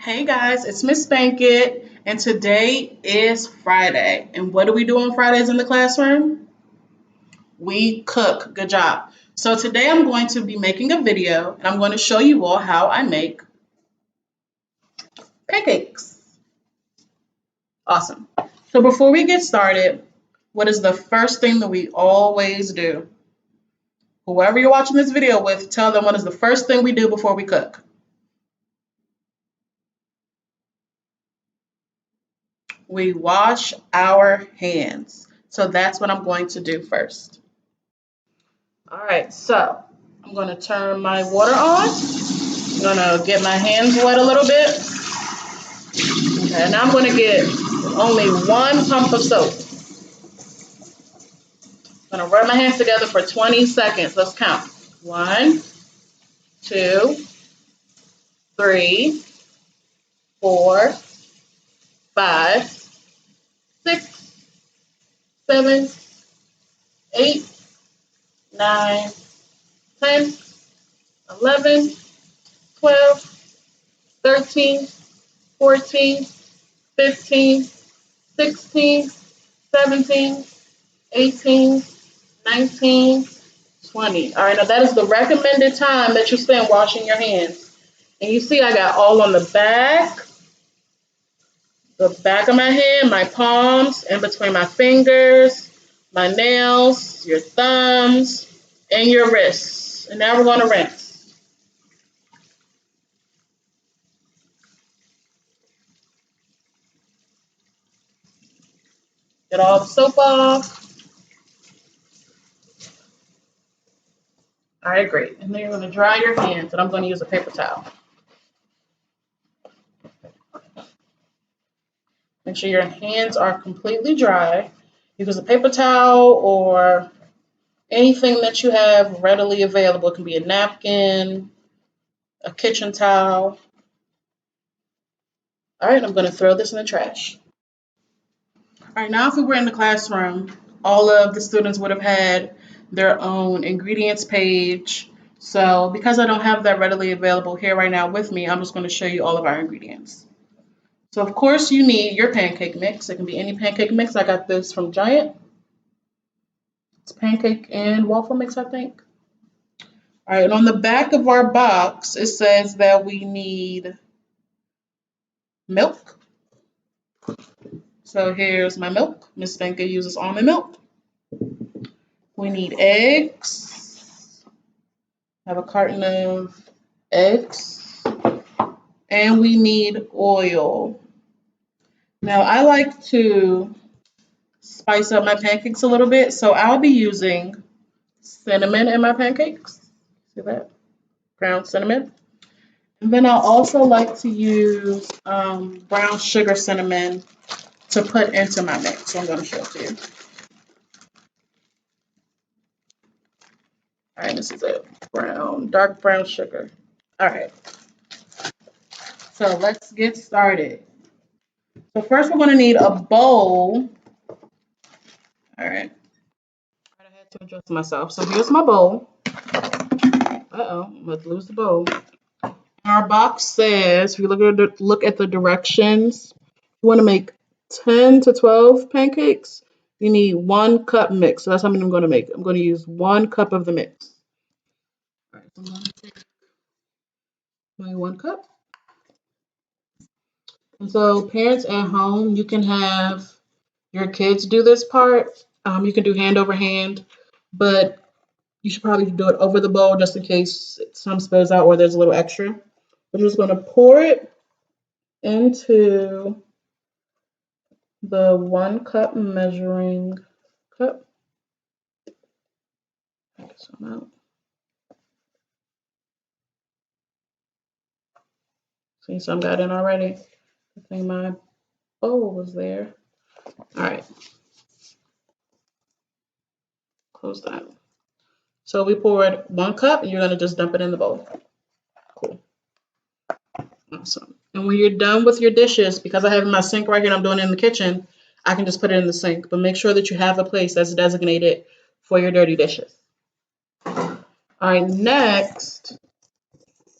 Hey guys, it's Miss Bankett, and today is Friday. And what do we do on Fridays in the classroom? We cook. Good job. So today I'm going to be making a video, and I'm going to show you all how I make pancakes. Awesome. So before we get started, what is the first thing that we always do? Whoever you're watching this video with, tell them what is the first thing we do before we cook. We wash our hands. So that's what I'm going to do first. All right, so I'm going to turn my water on. I'm going to get my hands wet a little bit. Okay, now I'm going to get only one pump of soap. I'm going to rub my hands together for 20 seconds. Let's count. 1, 2, 3, 4, 5, 6, 7, 8, 9, 10, 11, 12, 13, 14, 15, 16, 17, 18, 19, 20. All right, now that is the recommended time that you spend washing your hands. And you see I got all on the back of my hand, my palms, in between my fingers, my nails, your thumbs, and your wrists. And now we're going to rinse. Get all the soap off. All right, great. And then you're going to dry your hands, and I'm going to use a paper towel. Make sure your hands are completely dry. Use a paper towel or anything that you have readily available. It can be a napkin, a kitchen towel. All right, I'm going to throw this in the trash. All right, now if we were in the classroom, all of the students would have had their own ingredients page. So because I don't have that readily available here right now with me, I'm just going to show you all of our ingredients. So of course you need your pancake mix. It can be any pancake mix. I got this from Giant. It's pancake and waffle mix, I think. All right, and on the back of our box, it says that we need milk. So here's my milk. Miss Bankett uses almond milk. We need eggs. I have a carton of eggs. And we need oil. Now I like to spice up my pancakes a little bit, so I'll be using cinnamon in my pancakes. See that? Ground cinnamon. And then I'll also like to use brown sugar cinnamon to put into my mix. So I'm going to show it to you. All right, this is it. Dark brown sugar. All right. So let's get started. So first we're going to need a bowl. All right. I had to adjust myself. So here's my bowl. Uh-oh, I'm going to lose the bowl. Our box says, if you look at the directions, you want to make 10 to 12 pancakes, you need 1 cup mix. So that's how many I'm going to make. I'm going to use 1 cup of the mix. All right, so I'm going to take my 1 cup. And so parents at home, you can have your kids do this part. You can do hand over hand, but you should probably do it over the bowl just in case some spills out or there's a little extra. We're just going to pour it into the 1 cup measuring cup. Take some out. See, some got in already. I think my bowl was there. All right. Close that. So we poured 1 cup, and you're going to just dump it in the bowl. Cool. Awesome. And when you're done with your dishes, because I have my sink right here and I'm doing it in the kitchen, I can just put it in the sink. But make sure that you have a place that's designated for your dirty dishes. All right, next,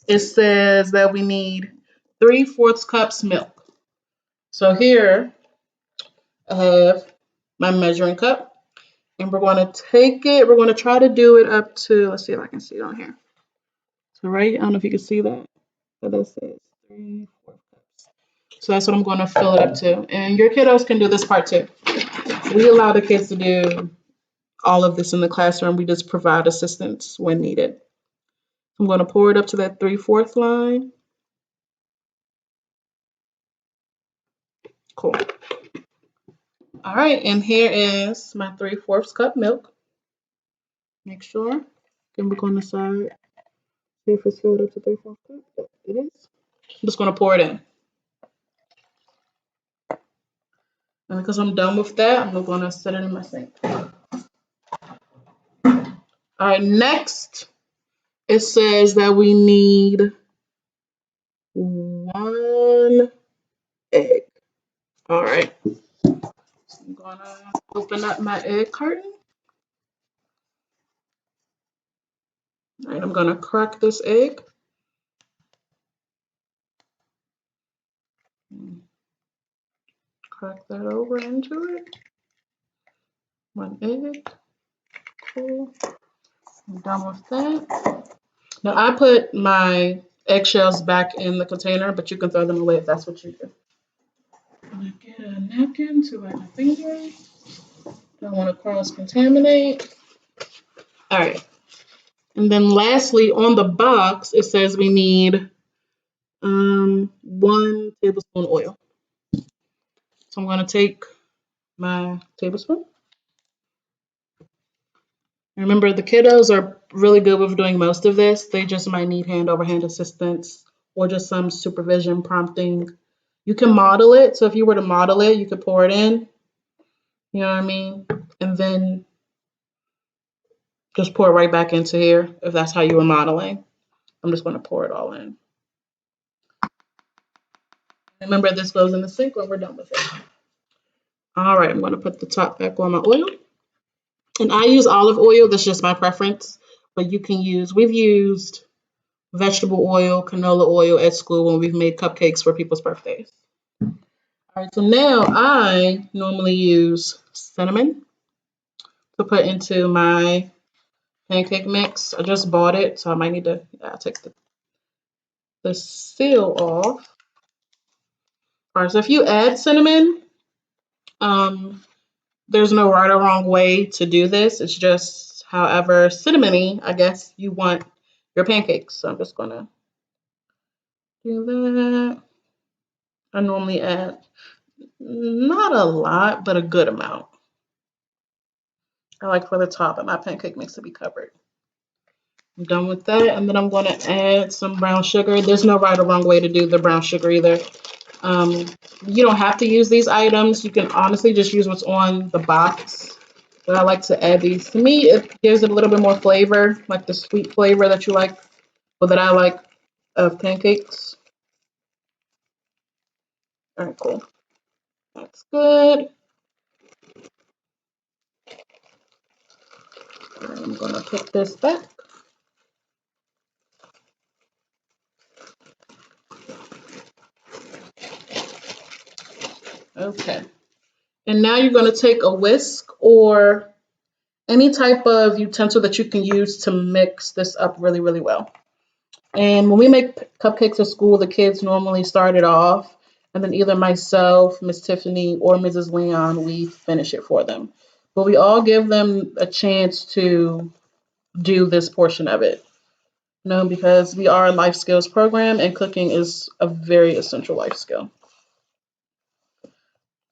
it says that we need 3/4 cups milk. So here I have my measuring cup, and we're going to take it, we're going to try to do it up to, let's see if I can see it on here. So right, I don't know if you can see that, but that says 3/4 cups. So that's what I'm going to fill it up to. And your kiddos can do this part too. We allow the kids to do all of this in the classroom. We just provide assistance when needed. I'm going to pour it up to that 3/4 line. Cool. All right, and here is my 3/4 cup milk. Make sure. Then we're going to side. See if it's filled up to 3/4 cup. Yep, it is. I'm just going to pour it in. And because I'm done with that, I'm going to set it in my sink. All right, next, it says that we need 1 egg. All right. So I'm going to open up my egg carton. All right, I'm going to crack this egg. Crack that over into it. 1 egg. Cool. I'm done with that. Now I put my eggshells back in the container, but you can throw them away if that's what you do. I'm gonna get a napkin to wipe my fingers. Don't want to cross-contaminate. All right. And then lastly, on the box, it says we need 1 tablespoon oil. So I'm going to take my tablespoon. Remember, the kiddos are really good with doing most of this. They just might need hand-over-hand assistance or just some supervision prompting. You can model it. So if you were to model it, you could pour it in. You know what I mean? And then just pour it right back into here if that's how you were modeling. I'm just going to pour it all in. Remember, this goes in the sink when we're done with it. All right, I'm going to put the top back on my oil. And I use olive oil. That's just my preference. But you can use, we've used vegetable oil, canola oil at school when we've made cupcakes for people's birthdays. All right, so now I normally use cinnamon to put into my pancake mix. I just bought it, so I might need to take the seal off. All right, so if you add cinnamon, there's no right or wrong way to do this. It's just however cinnamony, I guess, you want your pancakes. So I'm just gonna do that. I normally add not a lot, but a good amount. I like for the top of my pancake mix to be covered. I'm done with that, and then I'm going to add some brown sugar. There's no right or wrong way to do the brown sugar either. You don't have to use these items. You can honestly just use what's on the box. But I like to add these. To me, it gives it a little bit more flavor, like the sweet flavor that you like, or that I like of pancakes. All right, cool. That's good. I'm going to put this back. Okay. And now you're going to take a whisk or any type of utensil that you can use to mix this up really, really well. And when we make cupcakes at school, the kids normally start it off, and then either myself, Miss Tiffany, or Mrs. Leon, we finish it for them. But we all give them a chance to do this portion of it. You know, because we are a life skills program, and cooking is a very essential life skill.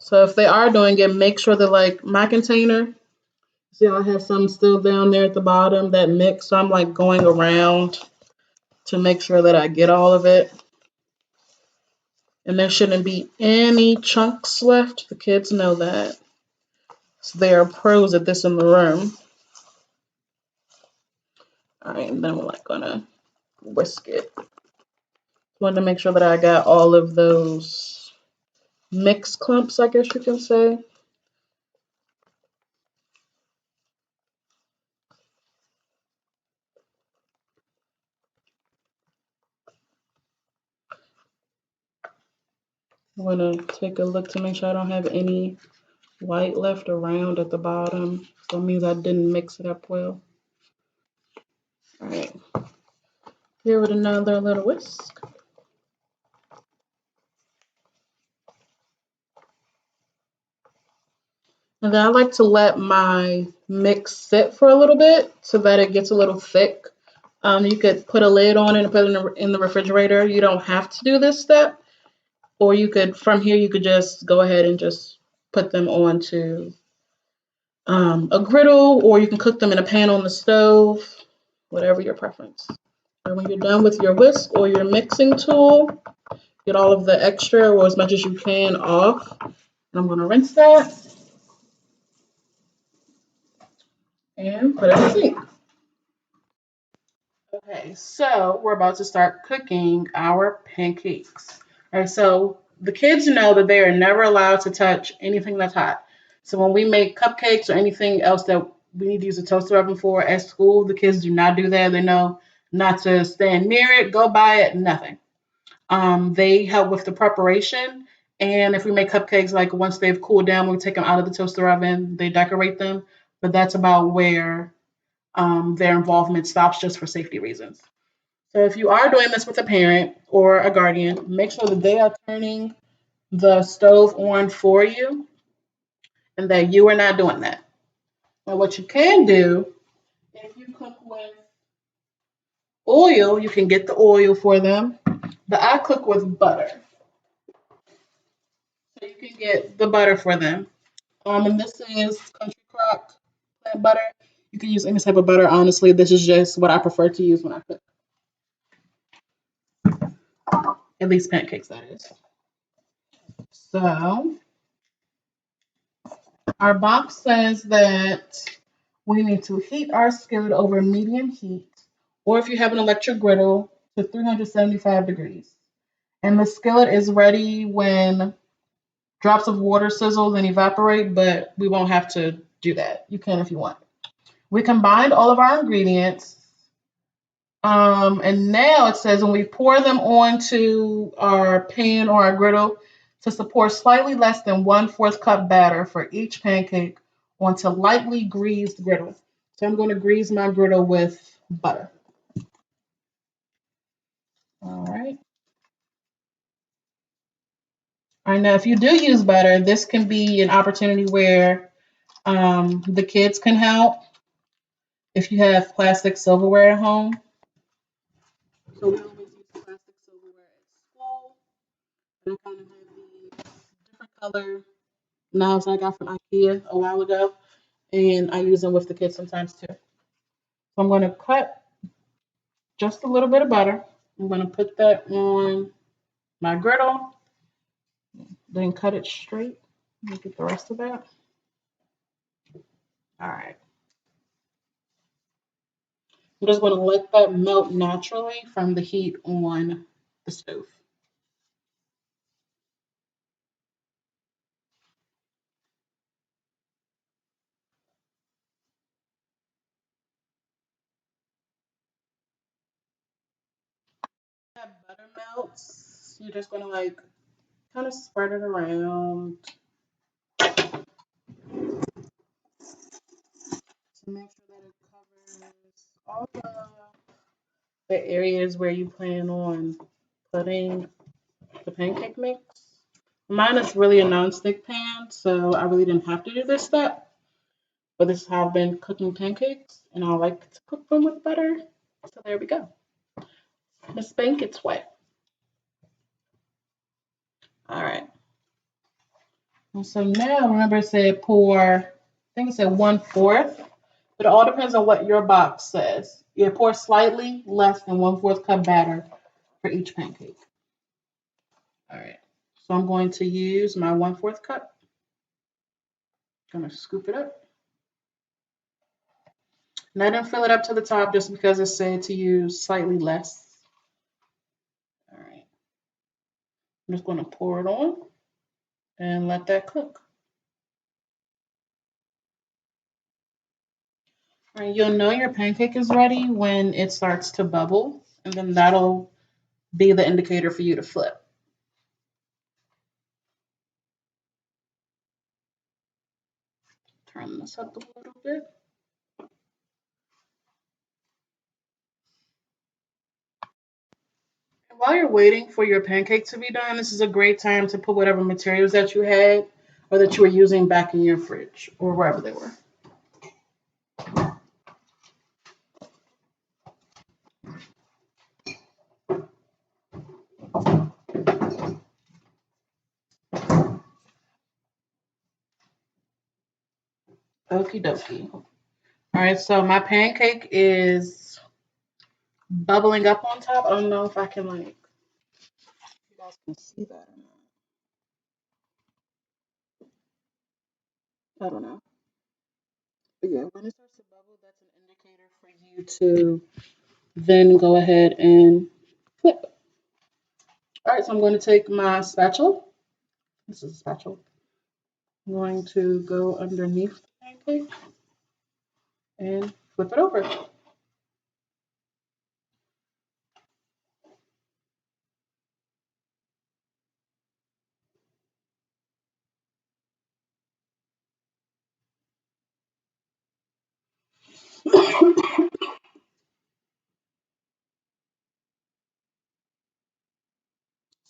So if they are doing it, make sure that like my container, see I have some still down there at the bottom that mix. So I'm like going around to make sure that I get all of it. And there shouldn't be any chunks left. The kids know that. So they are pros at this in the room. All right, and then we're like gonna whisk it. Wanted to make sure that I got all of those mix clumps, I guess you can say. I'm gonna take a look to make sure I don't have any white left around at the bottom. So that means I didn't mix it up well. All right, here with another little whisk. And then I like to let my mix sit for a little bit so that it gets a little thick. You could put a lid on it and put it in the refrigerator. You don't have to do this step. Or you could, from here, you could just go ahead and just put them onto a griddle, or you can cook them in a pan on the stove, whatever your preference. And when you're done with your whisk or your mixing tool, get all of the extra or as much as you can off. And I'm going to rinse that and put it in the sink. Okay, so we're about to start cooking our pancakes. All right, so the kids know that they are never allowed to touch anything that's hot. So when we make cupcakes or anything else that we need to use a toaster oven for at school, the kids do not do that. They know not to stand near it, go by it, nothing. They help with the preparation. And if we make cupcakes, like once they've cooled down, we take them out of the toaster oven, they decorate them. But that's about where their involvement stops just for safety reasons. So if you are doing this with a parent or a guardian, make sure that they are turning the stove on for you and that you are not doing that. Now, what you can do, if you cook with oil, you can get the oil for them. But I cook with butter. So you can get the butter for them. And this is country crock plant butter. You can use any type of butter. Honestly, this is just what I prefer to use when I cook. At least pancakes, that is. So our box says that we need to heat our skillet over medium heat, or if you have an electric griddle, to 375 degrees. And the skillet is ready when drops of water sizzle and evaporate, but we won't have to do that. You can if you want. We combined all of our ingredients. And now it says when we pour them onto our pan or our griddle, to pour slightly less than 1/4 cup batter for each pancake onto lightly greased griddle. So I'm going to grease my griddle with butter. All right. All right, now if you do use butter, this can be an opportunity where the kids can help if you have plastic silverware at home. So we always use plastic silverware at school. And I kind of have these different color knives I got from IKEA a while ago, and I use them with the kids sometimes too. So I'm going to cut just a little bit of butter. I'm going to put that on my griddle, then cut it straight. Let me get the rest of that. All right. I'm just going to let that melt naturally from the heat on the stove. That butter melts, you're just going to like kind of spread it around to make sure that it covers all the areas where you plan on putting the pancake mix. Mine is really a non-stick pan, so I really didn't have to do this step. But this is how I've been cooking pancakes, and I like to cook them with butter. So there we go. Miss Bankett's way. All right. And so now remember it said pour, I think it said 1/4, but it all depends on what your box says. You pour slightly less than 1/4 cup batter for each pancake. All right. So I'm going to use my 1/4 cup. I'm going to scoop it up. And I didn't fill it up to the top just because it said to use slightly less. All right. I'm just going to pour it on and let that cook. All right, you'll know your pancake is ready when it starts to bubble, and then that'll be the indicator for you to flip. Turn this up a little bit. And while you're waiting for your pancake to be done, this is a great time to put whatever materials that you had or that you were using back in your fridge or wherever they were. Okie dokie. All right, so my pancake is bubbling up on top. I don't know if I can like, you guys can see that or not. I don't know. But yeah, when it starts to bubble, that's an indicator for you to then go ahead and flip. All right, so I'm going to take my spatula. This is a spatula. I'm going to go underneath the pancake and flip it over.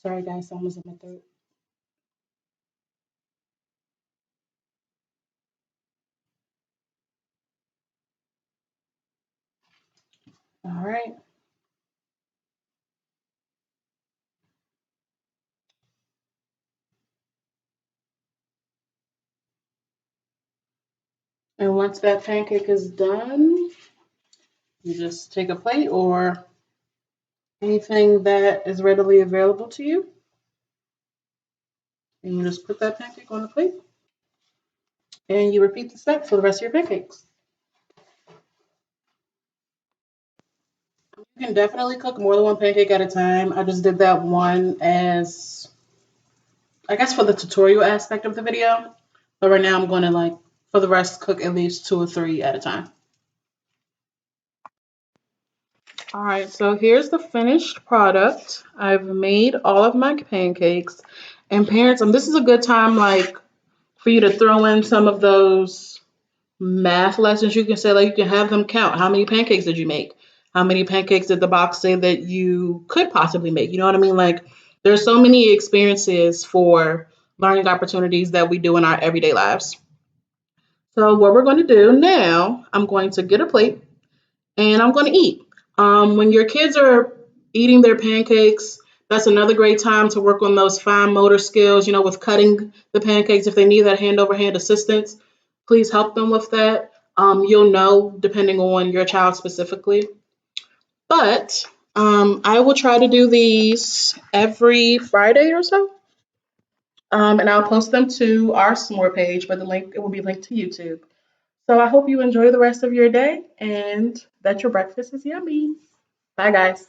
Sorry, guys, someone's in my throat. All right. And once that pancake is done, you just take a plate or anything that is readily available to you, and you just put that pancake on the plate, and you repeat the steps for the rest of your pancakes. You can definitely cook more than one pancake at a time. I just did that one as, I guess, for the tutorial aspect of the video. But right now I'm going to like, for the rest, cook at least 2 or 3 at a time. All right, so here's the finished product. I've made all of my pancakes. And parents, this is a good time like for you to throw in some of those math lessons. You can say like you can have them count. How many pancakes did you make? How many pancakes did the box say that you could possibly make? You know what I mean? Like there's so many experiences for learning opportunities that we do in our everyday lives. So what we're going to do now, I'm going to get a plate and I'm going to eat. When your kids are eating their pancakes, that's another great time to work on those fine motor skills, with cutting the pancakes. If they need that hand over hand assistance, please help them with that. You'll know depending on your child specifically. But I will try to do these every Friday or so. And I'll post them to our s'more page, but the link, it will be linked to YouTube. So I hope you enjoy the rest of your day and that your breakfast is yummy. Bye, guys.